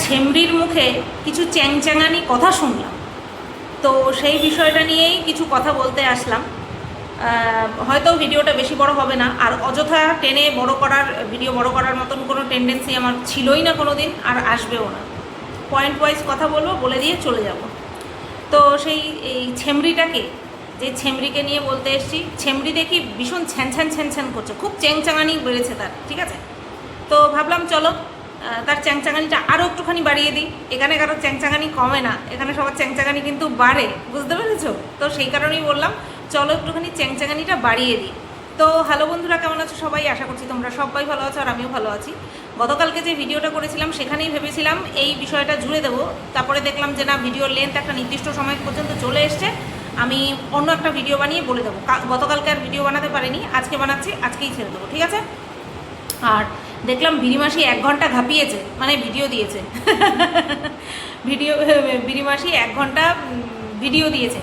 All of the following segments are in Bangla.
ছেমরির মুখে কিছু চ্যাংচ্যাঙানি কথা শুনলাম, তো সেই বিষয়টা নিয়েই কিছু কথা বলতে আসলাম। হয়তো ভিডিওটা বেশি বড় হবে না, আর অযথা টেনে ভিডিও বড় করার মতন কোনো টেন্ডেন্সি আমার ছিলই না কোনো দিন, আর আসবেও না। পয়েন্ট ওয়াইজ কথা বলবো, বলে দিয়ে চলে যাব। তো এই ছেমরিটাকে, যে ছেমরিকে নিয়ে বলতে এসেছি, ছেমরি দেখি ভীষণ ছ্যান করছে, খুব চ্যাংচাঙানি বেড়েছে তার, ঠিক আছে। তো ভাবলাম চলো তার চ্যাংচাঙানিটা আরও একটুখানি বাড়িয়ে দিই। এখানে কারো চ্যাংচাঙানি কমে না, এখানে সবার চ্যাংচাঙানি কিন্তু বাড়ে, বুঝতে পেরেছো? তো সেই কারণেই বললাম চলো একটুখানি চ্যাংচাঙানিটা বাড়িয়ে দিই। তো হ্যালো বন্ধুরা, কেমন আছো সবাই? আশা করছি তোমরা সবাই ভালো আছো, আর আমিও ভালো আছি। গতকালকে যে ভিডিওটা করেছিলাম সেখানেই ভেবেছিলাম এই বিষয়টা জুড়ে দেবো, তারপরে দেখলাম যে না, ভিডিওর লেন্থ একটা নির্দিষ্ট সময় পর্যন্ত চলে এসছে, আমি অন্য একটা ভিডিও বানিয়ে বলে দেবো। গতকালকে আর ভিডিও বানাতে পারিনি, আজকে বানাচ্ছি, আজকেই ছেড়ে দেবো, ঠিক আছে। আর দেখলাম বিরিমাসি 1 ঘন্টা ঘাপিয়েছে, মানে ভিডিও দিয়েছে বিরিমাসি 1 ঘন্টা ভিডিও দিয়েছে।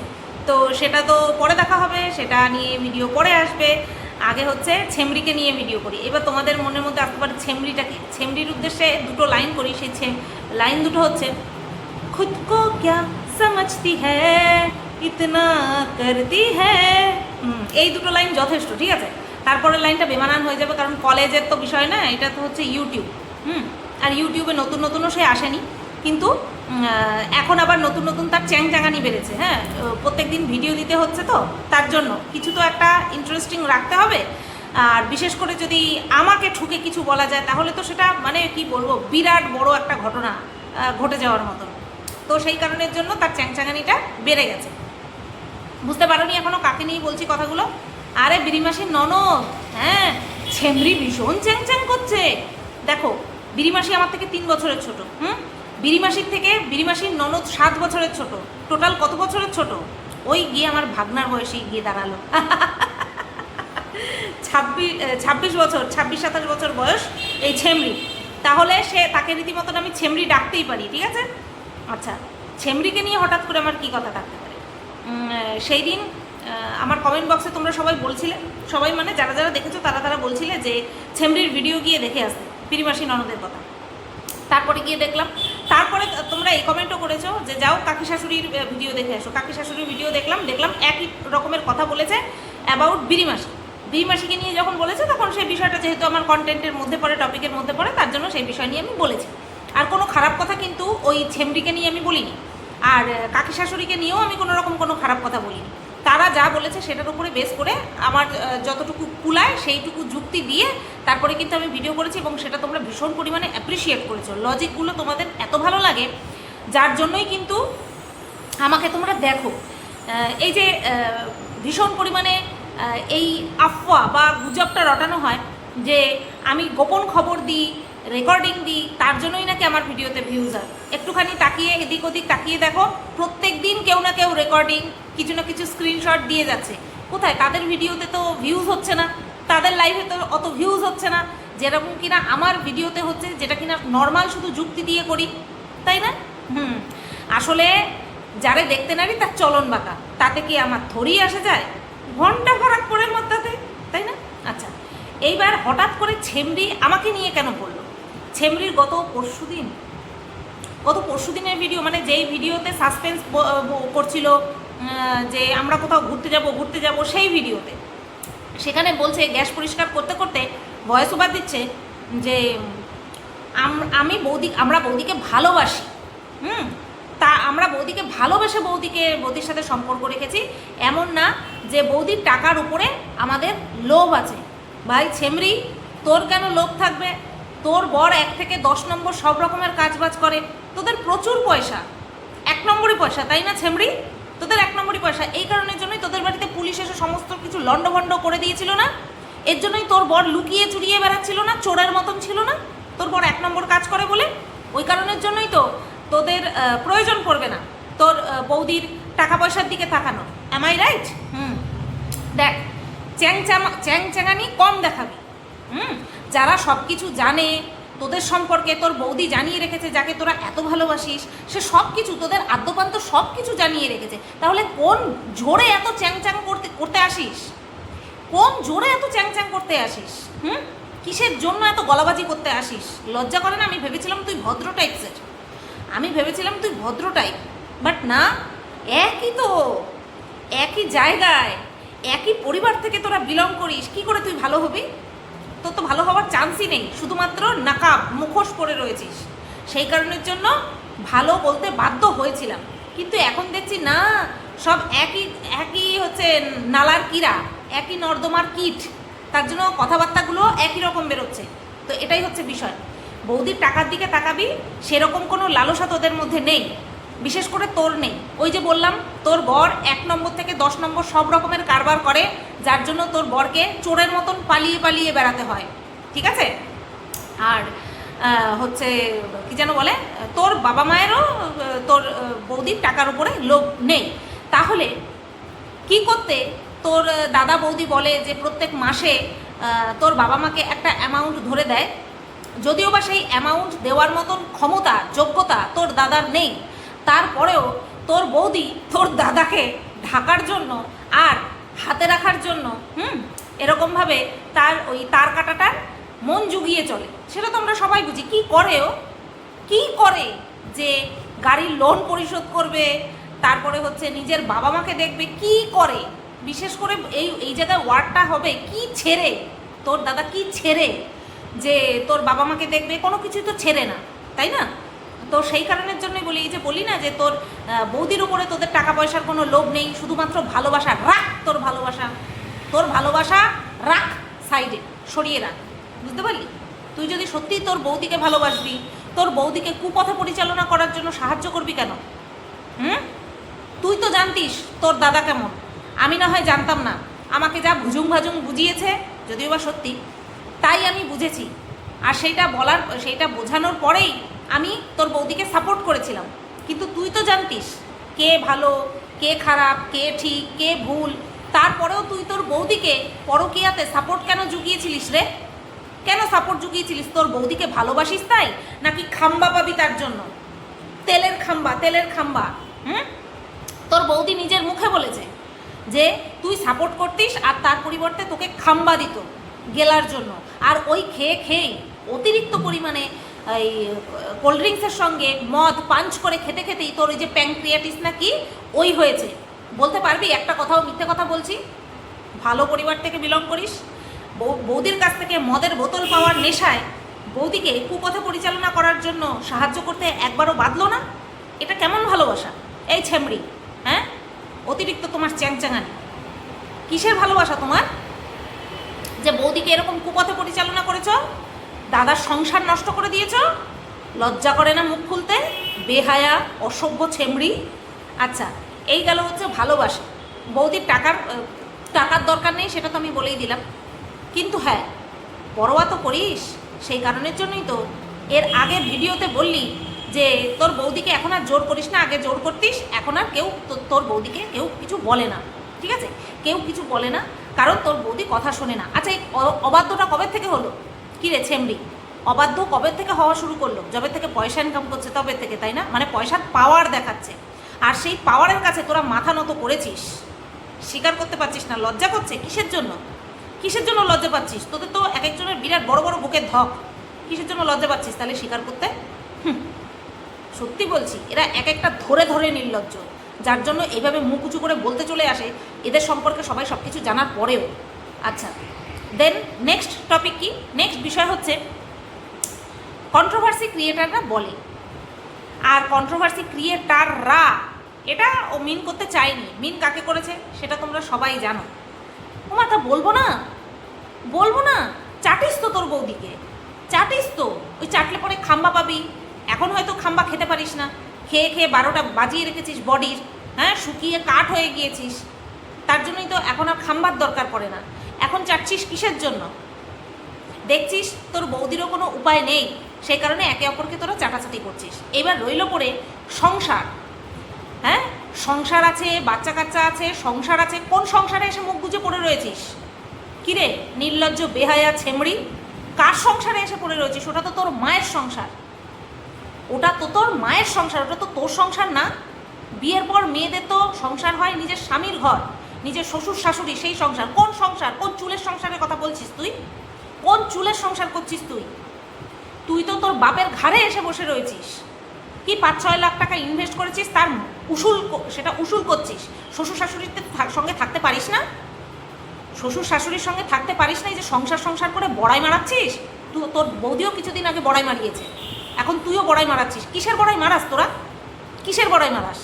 তো সেটা তো পরে দেখা হবে, সেটা নিয়ে ভিডিও পরে আসবে। আগে হচ্ছে ছেমরিকে নিয়ে ভিডিও করি। এবার তোমাদের মনের মধ্যে আসতে পারে ছেমরিটাকে, ছেমরির উদ্দেশ্যে দুটো লাইন করি। সেই লাইন দুটো হচ্ছে, খুদ কো ক্যা সমঝতি হ্যায় ইতনা করতি হ্যায়। এই দুটো লাইন যথেষ্ট, ঠিক আছে। তারপরের লাইনটা বেমানান হয়ে যাবে, কারণ কলেজের তো বিষয় না, এটা তো হচ্ছে ইউটিউব। আর ইউটিউবে নতুনও সে আসেনি, কিন্তু এখন আবার নতুন তার চ্যাংচাঙানি বেড়েছে। হ্যাঁ, প্রত্যেক দিন ভিডিও দিতে হচ্ছে, তো তার জন্য কিছু তো একটা ইন্টারেস্টিং রাখতে হবে। আর বিশেষ করে যদি আমাকে ঠুকে কিছু বলা যায়, তাহলে তো সেটা মানে কি বলবো, বিরাট বড় একটা ঘটনা ঘটে যাওয়ার মতন। তো সেই কারণের জন্য তার চ্যাংচাঙানিটা বেড়ে গেছে। বুঝতে পারোনি এখনও কাকে নিয়ে বলছি কথাগুলো? আরে বিরিমাসির ননদ। হ্যাঁ, ছেমরি ভীষণ চ্যাংচ্যাং করছে। দেখো, বিরিমাসি আমার থেকে 3 বছরের ছোট। বিরিমাসির ননদ 7 বছরের ছোট। টোটাল কত বছরের ছোট? ওই গিয়ে আমার ভাগনার বয়সে গিয়ে দাঁড়ালো 26-27 বছর বয়স এই ছেমরি। তাহলে তাকে রীতিমতন আমি ছেমরি ডাকতেই পারি, ঠিক আছে। আচ্ছা, ছেমরিকে নিয়ে হঠাৎ করে আমার কী কথা থাকতে পারে? সেই দিন আমার কমেন্ট বক্সে তোমরা সবাই বলছিলে, সবাই মানে যারা দেখেছো তারা বলছিলে যে ছেমরির ভিডিও গিয়ে দেখে আসতে, বিরিমাসি ননদের কথা। তারপরে গিয়ে দেখলাম, তারপরে তোমরা এই কমেন্টও করেছো যে যাও কাকি শাশুড়ির ভিডিও দেখে আসো। কাকি শাশুড়ির ভিডিও দেখলাম একই রকমের কথা বলেছে অ্যাবাউট বিরিমাসিকে নিয়ে যখন বলেছে, তখন সেই বিষয়টা যেহেতু আমার কন্টেন্টের মধ্যে পড়ে, টপিকের মধ্যে পড়ে, তার জন্য সেই বিষয় নিয়ে আমি বলেছি। আর কোনো খারাপ কথা কিন্তু ওই ছেমরিকে নিয়ে আমি বলিনি, আর কাকি শাশুড়িকে নিয়েও আমি কোনো খারাপ কথা বলিনি। তারা যা বলেছে সেটার উপরে বেস করে আমার যতটুকু কুলায় সেইটুকু যুক্তি দিয়ে তারপরে কিন্তু আমি ভিডিও করেছি, এবং সেটা তোমরা ভীষণ পরিমাণে অ্যাপ্রিসিয়েট করেছো। লজিকগুলো তোমাদের এত ভালো লাগে, যার জন্যই কিন্তু আমাকে তোমরা দেখো। এই যে ভীষণ পরিমাণে এই আফওয়া বা গুজবটা রটানো হয় যে আমি গোপন খবর দিই, রেকর্ডিং দিই, তার জন্যই নাকি আমার ভিডিওতে ভিউজ হয়। একটুখানি তাকিয়ে এদিক ওদিক তাকিয়ে দেখো, প্রত্যেক দিন কেউ না কেউ রেকর্ডিং, কিছু না কিছু স্ক্রিনশট দিয়ে যাচ্ছে। কোথায়? তাদের ভিডিওতে তো ভিউজ হচ্ছে না, তাদের লাইভে তো অত ভিউজ হচ্ছে না, যেরকম কিনা আমার ভিডিওতে হচ্ছে, যেটা কিনা নর্মাল শুধু যুক্তি দিয়ে করি, তাই না? আসলে যারে দেখতে নারী তার চলন বাঁকা, তাতে কি আমার থরি আসে যায়? ঘন্টা ফারাক পড়ে মাত্রাতে, তাই না? আচ্ছা, এইবার হঠাৎ করে ছেমরি আমাকে নিয়ে কেন বললো? ছেমরির গত পরশুদিনের ভিডিও, মানে যেই ভিডিওতে সাসপেন্স করছিল যে আমরা কোথাও ঘুরতে যাব সেই ভিডিওতে, সেখানে বলছে গ্যাস পরিষ্কার করতে করতে ভয়েস ওভার দিচ্ছে যে আমরা বৌদিকে ভালোবাসি। তা আমরা বৌদিকে ভালোবেসে বৌদির সাথে সম্পর্ক রেখেছি, এমন না যে বৌদির টাকার উপরে আমাদের লোভ আছে। ভাই ছেমরি, তোর কেন লোভ থাকবে? তোর বর 1 থেকে 10 নম্বর সব রকমের কাজবাজ করে, তোদের প্রচুর পয়সা, 1 নম্বরই পয়সা, তাই না ছেমরি? তোদের 1 নম্বরই পয়সা। এই কারণের জন্যই তোদের বাড়িতে পুলিশ এসে সমস্ত কিছু লণ্ডভণ্ড করে দিয়েছিল না? এর জন্যই তোর বর লুকিয়ে চুরিয়ে বেড়াচ্ছিল না, চোরের মতন ছিল না? তোর বর 1 নম্বর কাজ করে বলে, ওই কারণের জন্যই তো তোদের প্রয়োজন পড়বে না তোর বৌদির টাকা পয়সার দিকে তাকানো। Am I right? দেখ, চ্যাংচাঙানি কম দেখাবি। যারা সব কিছু জানে তোদের সম্পর্কে, তোর বৌদি জানিয়ে রেখেছে, যাকে তোরা এত ভালোবাসিস, সে সব কিছু তোদের আদ্যপান্ত সব কিছু জানিয়ে রেখেছে। তাহলে কোন জোরে এত চ্যাংচাং করতে আসিস? কোন জোরে এত চ্যাংচাং করতে আসিস? কিসের জন্য এত গলাবাজি করতে আসিস? লজ্জা করে না? আমি ভেবেছিলাম তুই ভদ্র টাইপসের, আমি ভেবেছিলাম তুই ভদ্র টাইপ, বাট না, একই তো, একই জায়গায় একই পরিবার থেকে তোরা বিলং করিস, কি করে তুই ভালো হবি? তোর তো ভালো হওয়ার চান্সই নেই, শুধুমাত্র নাকাব মুখোশ পরে রয়েছিস। সেই কারণের জন্য ভালো বলতে বাধ্য হয়েছিলাম, কিন্তু এখন দেখছি না, সব একই একই হচ্ছে নালার কিরা, একই নর্দমার কীট, তার জন্য কথাবার্তাগুলো একই রকম বেরোচ্ছে। তো এটাই হচ্ছে বিষয়। বৌদির টাকার দিকে তাকাবি, সেরকম কোনো লালসা তোদের মধ্যে নেই, বিশেষ করে তোর নেই। ওই যে বললাম, তোর বর 1 নম্বর থেকে 10 নম্বর সব রকমের কারবার করে, যার জন্য তোর বরকে চোরের মতন পালিয়ে পালিয়ে বেড়াতে হয়, ঠিক আছে? আর হচ্ছে কি যেন বলে, তোর বাবা মায়েরও তোর বৌদির টাকার উপরে লোভ নেই। তাহলে কি করতে তোর দাদা বৌদি বলে যে প্রত্যেক মাসে তোর বাবা মাকে একটা অ্যামাউন্ট ধরে দেয়, যদিও বা সেই অ্যামাউন্ট দেওয়ার মতন ক্ষমতা যোগ্যতা তোর দাদার নেই, তারপরেও তোর বৌদি তোর দাদাকে ঢাকার জন্য আর হাতে রাখার জন্য এরকমভাবে তার ওই তার কাটাটার মন জুগিয়ে চলে। সেটা তো আমরা সবাই বুঝি। কি করে ও, কি করে যে গাড়ির লোন পরিশোধ করবে, তারপরে হচ্ছে নিজের বাবা মাকে দেখবে, কি করে? বিশেষ করে এই জায়গায় ওয়ার্ডটা হবে কি ছেড়ে, তোর দাদা কি ছেড়ে যে তোর বাবা মাকে দেখবে, কোনো কিছুই তো ছেড়ে না, তাই না? তো সেই কারণের জন্যই বলি, যে বলি না যে তোর বৌদির উপরে তোদের টাকা পয়সার কোনো লোভ নেই, শুধুমাত্র ভালোবাসা। রাখ তোর ভালোবাসা, তোর ভালোবাসা রাখ সাইডে, সরিয়ে রাখ, বুঝতে পারলি? তুই যদি সত্যিই তোর বৌদিকে ভালোবাসবি, তোর বৌদিকে কুপথে পরিচালনা করার জন্য সাহায্য করবি কেন? তুই তো জানতিস তোর দাদা কেমন, আমি না হয় জানতাম না। আমাকে যা ভুজুং ভাজুং বুঝিয়েছে, যদিও বা সত্যি, তাই আমি বুঝেছি। আর সেইটা বোঝানোর পরেই আমি তোর বৌদিকে সাপোর্ট করেছিলাম। কিন্তু তুই তো জানতিস কে ভালো, কে খারাপ, কে ঠিক, কে ভুল। তারপরেও তুই তোর বৌদিকে পরকীয়াতে সাপোর্ট কেন জুগিয়েছিলিস রে? কেন সাপোর্ট জুগিয়েছিলিস? তোর বৌদিকে ভালোবাসিস তাই, নাকি খাম্বা পাবি তার জন্য? তেলের খাম্বা। তোর বৌদি নিজের মুখে বলেছে যে তুই সাপোর্ট করতিস আর তার পরিবর্তে তোকে খাম্বা দিত গেলার জন্য। আর ওই খেয়েই অতিরিক্ত পরিমাণে এই কোল্ড ড্রিঙ্কসের সঙ্গে মদ পাঞ্চ করে খেতেই তোর ওই যে প্যানক্রিয়াটিস নাকি ওই হয়েছে। বলতে পারবি একটা কথাও মিথ্যে কথা বলছি? ভালো পরিবার থেকে বিলং করিস, বৌদির কাছ থেকে মদের বোতল পাওয়ার নেশায় বৌদিকে কুপথে পরিচালনা করার জন্য সাহায্য করতে একবারও বাদলো না। এটা কেমন ভালোবাসা? এই ছেমড়ি, হ্যাঁ, অতিরিক্ত তোমার চ্যাংচ্যাঙানি। কিসের ভালোবাসা তোমার যে বৌদিকে এরকম কুপথে পরিচালনা করেছ? দাদার সংসার নষ্ট করে দিয়েছ? লজ্জা করে না মুখ খুলতে? বেহায়া অসভ্য ছেমড়ি। আচ্ছা, এই গেল হচ্ছে ভালোবাসা। বৌদির টাকার দরকার নেই, সেটা তো আমি বলেই দিলাম। কিন্তু হ্যাঁ, পরোয়া তো করিস। সেই কারণের জন্যই তো এর আগের ভিডিওতে বললি যে তোর বৌদিকে এখন আর জোর করিস না, আগে জোর করতিস, এখন আর কেউ তোর বৌদিকে কেউ কিছু বলে না, ঠিক আছে? কেউ কিছু বলে না, কারণ তোর বৌদি কথা শোনে না। আচ্ছা, এই অবাধ্যটা কবে থেকে হলো? কী রে ছেমড়ি, অবাধ্য কবে থেকে হওয়া শুরু করলো? যবে থেকে পয়সা ইনকাম করছে তবে থেকে, তাই না? মানে পয়সার পাওয়ার দেখাচ্ছে, আর সেই পাওয়ারের কাছে তোরা মাথা নত করেছিস, স্বীকার করতে পারছিস না। লজ্জা করছে? কিসের জন্য লজ্জা পাচ্ছিস? তোদের তো এক একজনের বিরাট বড় বড় বুকের ধক, কিসের জন্য লজ্জা পাচ্ছিস তাহলে স্বীকার করতে? সত্যি বলছি, এরা এক একটা ধরে নির্লজ্জ, যার জন্য এইভাবে মুখ উঁচু করে বলতে চলে আসে, এদের সম্পর্কে সবাই সব কিছু জানার পরেও। আচ্ছা, দেন নেক্সট টপিক কি? নেক্সট বিষয় হচ্ছে কন্ট্রোভার্সি ক্রিয়েটাররা বলে, আর কন্ট্রোভার্সি ক্রিয়েটাররা, এটা ও মিন করতে চায়নি। মিন কাকে করেছে সেটা তোমরা সবাই জানো। ও মাথা বলবো না, চাটিস তো তোর বৌদিকে, চাটিস তো। ওই চাটলে পরে খাম্বা পাবি। এখন হয়তো খাম্বা খেতে পারিস না, খেয়ে 12টা বাজিয়ে রেখেছিস বডির, হ্যাঁ, শুকিয়ে কাঠ হয়ে গিয়েছিস, তার জন্যই তো এখন আর খাম্বার দরকার পড়ে না। এখন চাটছিস কিসের জন্য? দেখছিস তোর বৌদিরও কোনো উপায় নেই, সেই কারণে একে অপরকে তোরা চাটাচাটি করছিস। এবার রইল পড়ে সংসার। হ্যাঁ, সংসার আছে, বাচ্চা কাচ্চা আছে, সংসার আছে। কোন সংসারে এসে মুখ গুজে পড়ে রয়েছিস? কিরে নির্লজ্জ বেহায়া ছেমড়ি, কার সংসারে এসে পড়ে রয়েছিস? ওটা তো তোর মায়ের সংসার, ওটা তো তোর সংসার না। বিয়ের পর মেয়েদের তো সংসার হয় নিজের স্বামীর ঘর, নিজের শ্বশুর শাশুড়ি, সেই সংসার। কোন সংসার? কোন চুলের সংসারের কথা বলছিস তুই? কোন চুলের সংসার করছিস তুই? তুই তো তোর বাপের ঘাড়ে এসে বসে রয়েছিস। কি 5-6 লাখ টাকা ইনভেস্ট করেছিস, তার সেটা উসুল করছিস। শ্বশুর শাশুড়ির সঙ্গে থাকতে পারিস না, শ্বশুর শাশুড়ির সঙ্গে থাকতে পারিস না, এই যে সংসার করে বড়াই মারাচ্ছিস। তোর বৌদিও কিছুদিন আগে বড়াই মারিয়েছে, এখন তুইও বড়াই মারাচ্ছিস। কিসের বড়াই মারাস তোরা, কিসের বড়াই মারাস?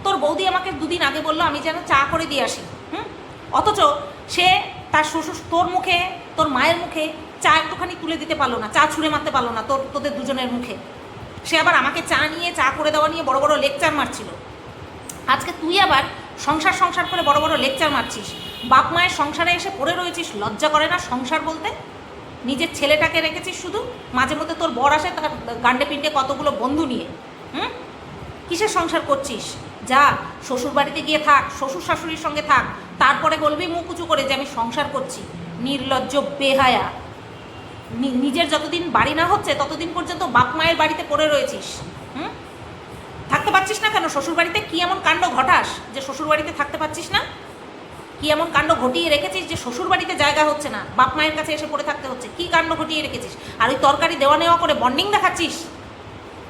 তোর বৌদি আমাকে 2 দিন আগে বললো আমি যেন চা করে দিয়ে আসি, অথচ সে তার শ্বশুর, তোর মুখে, তোর মায়ের মুখে চা একটুখানি তুলে দিতে পারলো না, চা ছুঁড়ে মারতে পারলো না তোদের দুজনের মুখে। সে আবার আমাকে চা করে দেওয়া নিয়ে বড় বড় লেকচার মারছিল। আজকে তুই আবার সংসার করে বড় বড় লেকচার মারছিস। বাপ মায়ের সংসারে এসে পড়ে রয়েছিস, লজ্জা করে না সংসার বলতে? নিজের ছেলেটাকে রেখেছিস শুধু, মাঝে মধ্যে তোর বর আসে তার গান্ডে পিন্ডে কতগুলো বন্ধু নিয়ে। কিসের সংসার করছিস? যা শ্বশুর বাড়িতে গিয়ে থাক, শ্বশুর শাশুড়ির সঙ্গে থাক, তারপরে বলবি মুখ উঁচু করে যে আমি সংসার করছি। নির্লজ্জ বেহায়া। নিজের যতদিন বাড়ি না হচ্ছে ততদিন পর্যন্ত বাপ মায়ের বাড়িতে পড়ে রয়েছিস। থাকতে পারছিস না কেন শ্বশুর বাড়িতে? কি এমন কাণ্ড ঘটাস যে শ্বশুর বাড়িতে থাকতে পারছিস না? কি এমন কাণ্ড ঘটিয়ে রেখেছিস যে শ্বশুর বাড়িতে জায়গা হচ্ছে না, বাপ মায়ের কাছে এসে পড়ে থাকতে হচ্ছে? কি কাণ্ড ঘটিয়ে রেখেছিস? আর ওই তরকারি দেওয়া নেওয়া করে বন্ডিং দেখাচ্ছিস,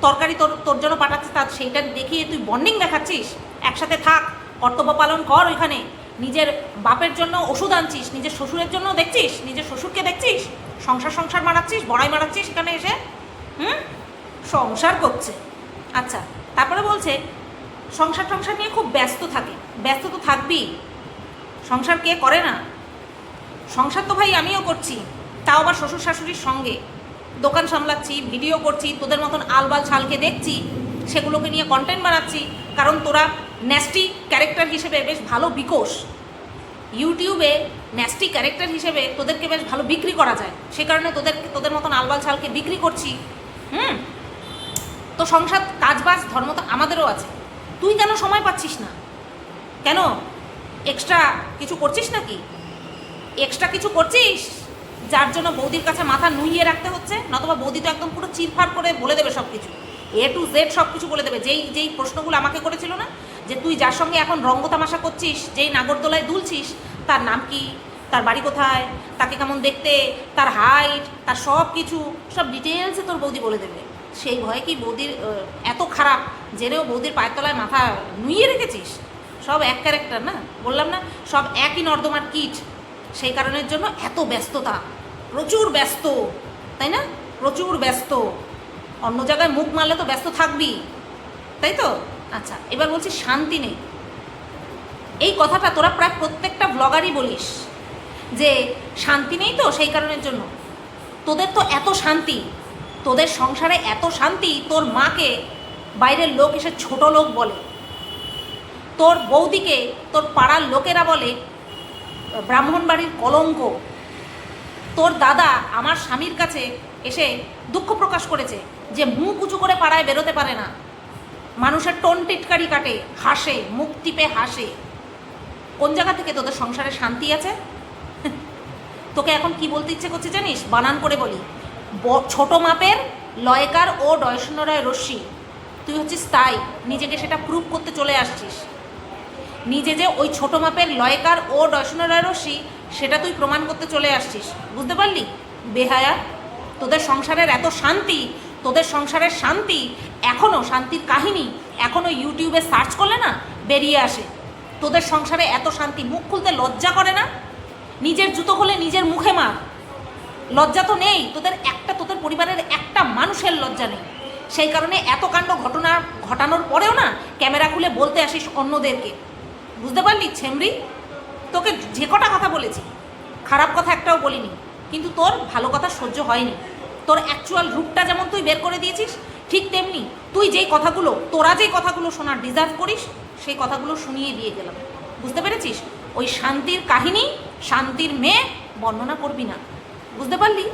তরকারি তোর জন্য পাঠাচ্ছে, তার সেইটা দেখিয়ে তুই বন্ডিং দেখাচ্ছিস। একসাথে থাক, কর্তব্য পালন কর ওইখানে। নিজের বাপের জন্য ওষুধ আনছিস, নিজের শ্বশুরের জন্য দেখছিস, নিজের শ্বশুরকে দেখছিস, সংসার মারাচ্ছিস, বড়াই মারাচ্ছিস এখানে এসে। সংসার করছে। আচ্ছা, তারপরে বলছে সংসার নিয়ে খুব ব্যস্ত থাকে। ব্যস্ত তো থাকবি, সংসার কে করে না? সংসার তো ভাই আমিও করছি, তাও আবার শ্বশুর শাশুড়ির সঙ্গে। দোকান সামলাচ্ছি, ভিডিও করছি, তোদের মতন আলবাল ছালকে দেখছি, সেগুলোকে নিয়ে কন্টেন্ট বানাচ্ছি। কারণ তোরা ন্যাস্টি ক্যারেক্টার হিসেবে বেশ ভালো বিকোস, ইউটিউবে ন্যাস্টি ক্যারেক্টার হিসেবে তোদেরকে বেশ ভালো বিক্রি করা যায়, সে কারণে তোদের মতন আলবাল ছালকে বিক্রি করছি। তো সংসার কাজবাজ ধর্ম তো আমাদেরও আছে, তুই কেন সময় পাচ্ছিস না? কেন এক্সট্রা কিছু করছিস নাকি? এক্সট্রা কিছু করছিস যার জন্য বৌদির কাছে মাথা নুইয়ে রাখতে হচ্ছে? নতবা বৌদি তো একদম পুরো চিরফার করে বলে দেবে সব কিছু, A to Z সব কিছু বলে দেবে। যেই প্রশ্নগুলো আমাকে করেছিল না, যে তুই যার সঙ্গে এখন রঙ্গতামাশা করছিস, যেই নাগরদোলায় দুলছিস, তার নাম কি, তার বাড়ি কোথায়, তাকে কেমন দেখতে, তার হাইট, তার সব কিছু সব ডিটেলসে তোর বৌদি বলে দেবে। সেই ভয়ে কি বৌদির এত খারাপ জেনেও বৌদির পায়ের তলায় মাথা নুইয়ে রেখেছিস? সব এক ক্যারেক্টার না, বললাম না, সব একই নর্দমার কিট। সেই কারণের জন্য এত ব্যস্ততা, প্রচুর ব্যস্ত, তাই না? প্রচুর ব্যস্ত। অন্য জায়গায় মুখ মারলে তো ব্যস্ত থাকবি, তাই তো? আচ্ছা, এবার বলছি শান্তি নেই। এই কথাটা তোরা প্রায় প্রত্যেকটা ব্লগারই বলিস যে শান্তি নেই, তো সেই কারণের জন্য। তোদের তো এত শান্তি, তোদের সংসারে এত শান্তি, তোর মাকে বাইরের লোক এসে ছোট লোক বলে, তোর বৌদিকে তোর পাড়ার লোকেরা বলে ব্রাহ্মণ বাড়ির কলঙ্ক। তোর দাদা আমার স্বামীর কাছে এসে দুঃখ প্রকাশ করেছে যে মুখ উঁচু করে পাড়ায় বেরোতে পারে না, মানুষের টোন টিটকারি কাটে, হাসে, মুখ টিপে হাসে। কোন জায়গা থেকে তোদের সংসারে শান্তি আছে? তোকে এখন কি বলতে ইচ্ছে করছে জানিস? বানান করে বলি, ছোট মাপের লয়কার ও ডয়সনরায় রশ্মি। তুই হচ্ছিস তাই, নিজেকে সেটা প্রুভ করতে চলে আসছিস। নিজে যে ওই ছোট মাপের লয়কার ও ডয়সনরায় রশ্মি, সেটা তুই প্রমাণ করতে চলে আসছিস। বুঝতে পারলি বেহায়া? তোদের সংসারের এত শান্তি, তোদের সংসারের শান্তি, এখনও শান্তির কাহিনী এখনও ইউটিউবে সার্চ করলে না বেরিয়ে আসে। তোদের সংসারে এত শান্তি, মুখ খুলতে লজ্জা করে না? নিজের জুতো খুলে নিজের মুখে মার, লজ্জা তো নেই তোদের একটা, তোদের পরিবারের একটা মানুষের লজ্জা নেই। সেই কারণে এত কাণ্ড ঘটানোর পরেও না ক্যামেরা খুলে বলতে আসিস অন্যদেরকে। বুঝতে পারলি ছেমরি? তোকে যে কটা কথা বলেছি, খারাপ কথা একটাও বলিনি, কিন্তু তোর ভালো কথা সহ্য হয়নি। তোর অ্যাকচুয়াল রূপটা যেমন তুই বের করে দিয়েছিস, ঠিক তেমনি তুই যেই কথাগুলো, তোরা যেই কথাগুলো শোনার ডিজার্ভ করিস, সেই কথাগুলো শুনিয়ে দিয়ে গেলাম। বুঝতে পেরেছিস? ওই শান্তির কাহিনী, শান্তির মেয়ে বর্ণনা করবি না। বুঝতে পারলি?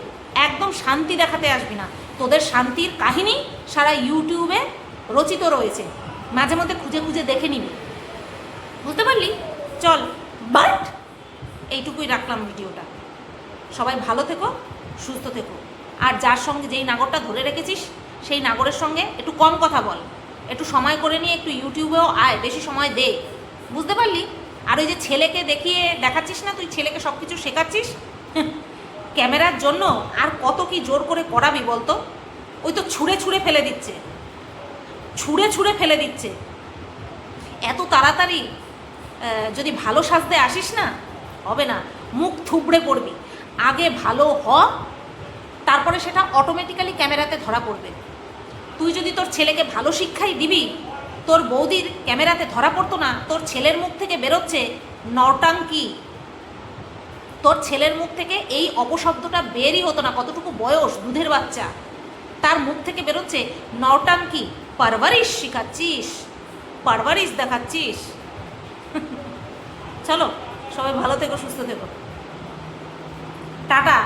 একদম শান্তি দেখাতে আসবি না। তোদের শান্তির কাহিনী সারা ইউটিউবে রচিত রয়েছে, মাঝে মধ্যে খুঁজে খুঁজে দেখে নিবি। বুঝতে পারলি? চল, বাট এইটুকুই রাখলাম ভিডিওটা। সবাই ভালো থেকো, সুস্থ থেকো। আর যার সঙ্গে যেই নাগরটা ধরে রেখেছিস, সেই নাগরের সঙ্গে একটু কম কথা বল, একটু সময় করে নিয়ে একটু ইউটিউবেও আয়, বেশি সময় দে। বুঝতে পারলি? আর ওই যে ছেলেকে দেখাচ্ছিস না, তুই ছেলেকে সব কিছু শেখাচ্ছিস ক্যামেরার জন্য, আর কত কি জোর করে করাবি বলতো? ওই তো ছুঁড়ে ছুঁড়ে ফেলে দিচ্ছে। ছুঁড়ে ছুঁড়ে ফেলে দিচ্ছে। এত তাড়াতাড়ি যদি ভালো সাজতে আসিস না, হবে না, মুখ থুবড়ে পড়বি। আগে ভালো হ, তারপরে সেটা অটোমেটিক্যালি ক্যামেরাতে ধরা পড়বে। তুই যদি তোর ছেলেকে ভালো শিক্ষাই দিবি, তোর বৌদির ক্যামেরাতে ধরা পড়তো না। তোর ছেলের মুখ থেকে বেরোচ্ছে নটাঙ্কি, তোর ছেলের মুখ থেকে এই অপশব্দটা বেরই হতো না। কতটুকু বয়স, দুধের বাচ্চা, তার মুখ থেকে বেরোচ্ছে নটাঙ্কি। পারভারিশ শিখাচ্ছিস, পারভারিশ দেখাচ্ছিস। চলো, সবাই ভালো থেকো, সুস্থ থেকো, টাটা।